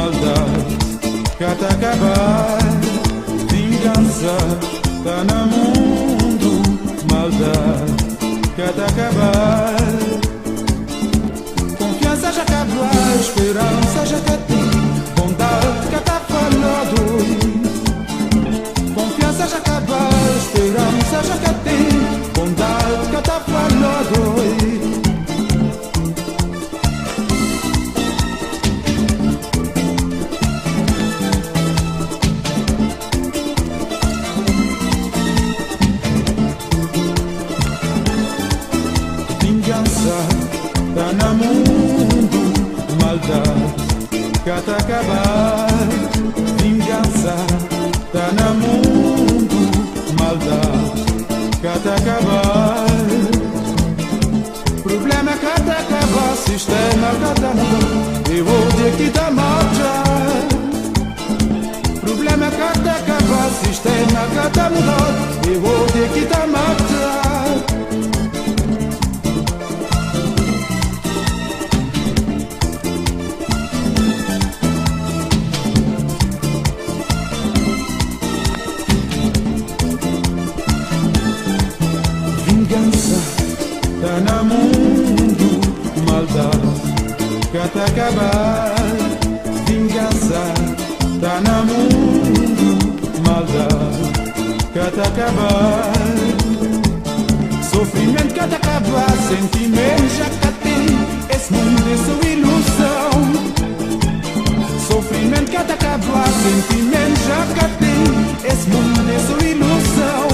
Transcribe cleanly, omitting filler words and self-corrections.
maldade que até acabar. Vingança tá no mundo, maldade que até acabar. Confiança já acabou, esperança já que tem, bondade que até falado. Confiança já acabou, esperança já que tem, bondade que até falado. Tá no mundo, maldade que até acabar. Vingança tá no mundo, maldade que até acabar. Problema que até acabar, sistema que até mudar. Eu vou ter que dar marcha. Problema que até acabar, sistema que até mudar. Eu vou ter que dar marcha. Vingança tá no mundo, maldade que até acabar. Vingança tá no mundo, maldade que até acabar. Sofrimento que até acabar, sentimento já que tem. Esse mundo é sua ilusão. Sofrimento que até acabar, sentimento já que tem. Esse mundo é sua ilusão.